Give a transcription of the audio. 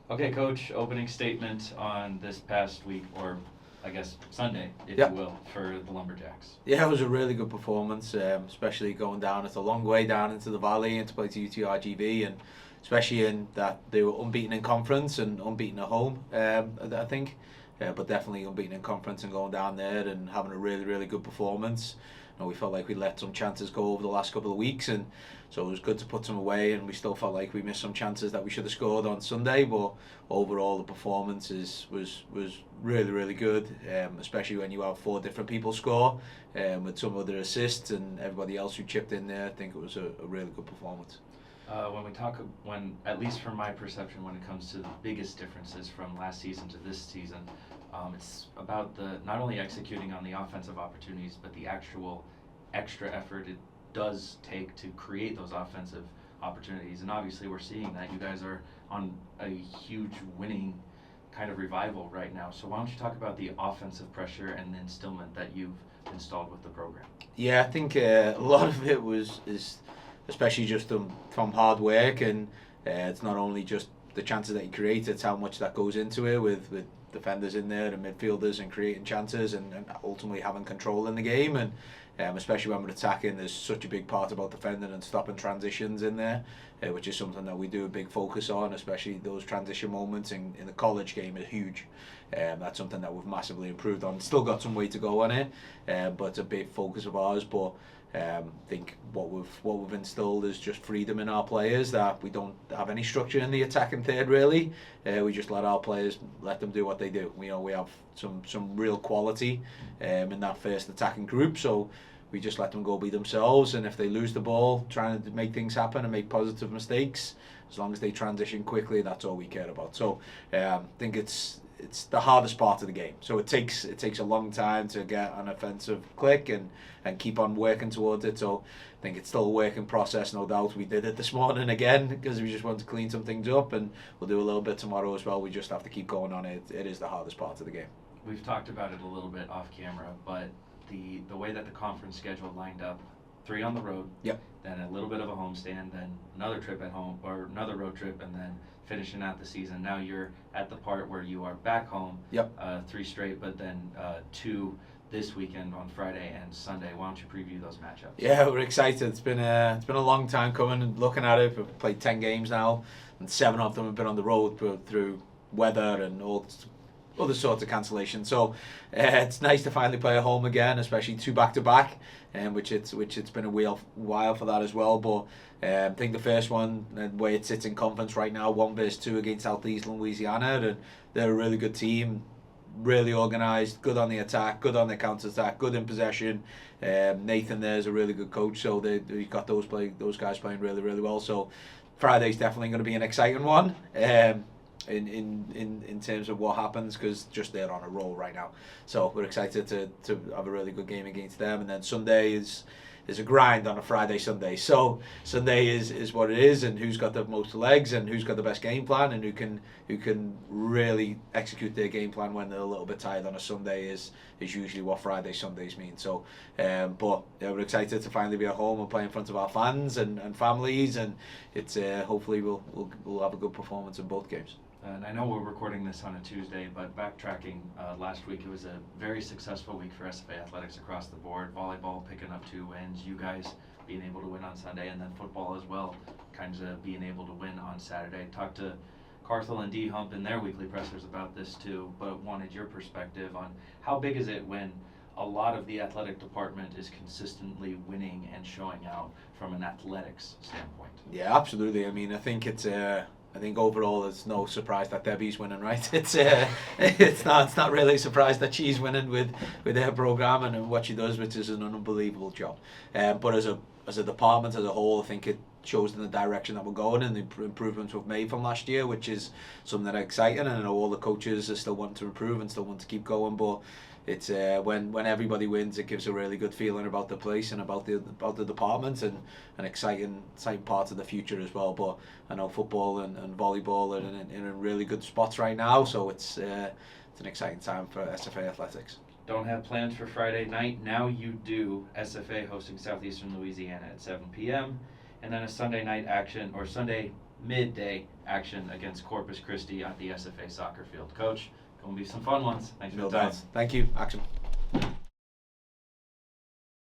Okay, Coach, opening statement on this past week, or I guess Sunday, if Yeah. you will, for the Lumberjacks. Yeah, it was a really good performance, especially going down. It's a long way down into the valley and to play to UTRGV, and especially in that they were unbeaten in conference and unbeaten at home. I think, but definitely unbeaten in conference and going down there and having a really really good performance. We felt like we let some chances go over the last couple of weeks, and so it was good to put some away. And we still felt like we missed some chances that we should have scored on Sunday. But overall, the performance was really really good, especially when you have four different people score, with some other assists and everybody else who chipped in there. I think it was a really good performance. When at least from my perception, when it comes to the biggest differences from last season to this season, it's about the not only executing on the offensive opportunities, but the actual extra effort it does take to create those offensive opportunities. And obviously, we're seeing that you guys are on a huge winning kind of revival right now. So why don't you talk about the offensive pressure and the instillment that you've installed with the program? Yeah, I think a lot of it is especially just from hard work, and it's not only just the chances that you create, it's how much that goes into it with defenders in there and midfielders and creating chances and ultimately having control in the game. And especially when we're attacking, there's such a big part about defending and stopping transitions in there, which is something that we do a big focus on, especially those transition moments in the college game are huge. That's something that we've massively improved on. Still got some way to go on it, but it's a big focus of ours. But I think what we've instilled is just freedom in our players, that we don't have any structure in the attacking third really. We just let our players let them do what they do. We have some real quality in that first attacking group, so we just let them go be themselves. And if they lose the ball, trying to make things happen and make positive mistakes, as long as they transition quickly, that's all we care about. So I think it's the hardest part of the game. So it takes a long time to get an offensive click and keep on working towards it. So I think it's still a working process, no doubt. We did it this morning again because we just want to clean some things up, and we'll do a little bit tomorrow as well. We just have to keep going on it. It is the hardest part of the game. We've talked about it a little bit off camera, but the way that the conference schedule lined up, 3 on the road, Yep. then a little bit of a homestand, then another trip at home, or another road trip, and then finishing out the season. Now you're at the part where you are back home, Yep. 3 straight, but then 2 this weekend on Friday and Sunday. Why don't you preview those matchups? Yeah, we're excited. It's been a long time coming. And looking at it, we've played 10 games now, and 7 of them have been on the road through weather and all other sorts of cancellations. So it's nice to finally play at home again, especially 2 back to back, which it's been a while for that as well. But I think the first one, the way it sits in conference right now, 1-2 against Southeast Louisiana, and they're a really good team, really organised, good on the attack, good on the counter attack, good in possession. Nathan there's a really good coach, so they've got those guys playing really really well. So Friday's definitely going to be an exciting one. In terms of what happens, because just they're on a roll right now. So we're excited to have a really good game against them. And then Sunday is a grind on a Friday Sunday. So Sunday is what it is, and who's got the most legs and who's got the best game plan and who can really execute their game plan when they're a little bit tired on a Sunday is usually what Friday Sundays mean. So but yeah, we're excited to finally be at home and play in front of our fans and families, and it's hopefully we'll have a good performance in both games. And I know we're recording this on a Tuesday, but backtracking, last week it was a very successful week for SFA athletics across the board. Volleyball picking up 2 wins, you guys being able to win on Sunday, and then football as well, kind of being able to win on Saturday. Talked to Carthel and D Hump in their weekly pressers about this too, but wanted your perspective on how big is it when a lot of the athletic department is consistently winning and showing out from an athletics standpoint. Yeah, absolutely. I mean, I think I think overall it's no surprise that Debbie's winning, right? It's not really a surprise that she's winning with her program and what she does, which is an unbelievable job. But as a department as a whole, I think it shows in the direction that we're going and the improvements we've made from last year, which is something that's exciting. And I know all the coaches are still wanting to improve and still want to keep going, but it's when everybody wins, it gives a really good feeling about the place and about the department, and an exciting part of the future as well. But I know football and volleyball are in really good spots right now, so it's an exciting time for SFA athletics. Don't have plans for Friday night. Now you do. SFA hosting Southeastern Louisiana at 7 p.m. and then a Sunday night action, or Sunday midday action against Corpus Christi at the SFA soccer field. Coach, going to be some fun ones. Thanks for No the time. doubt. Thank you. Action.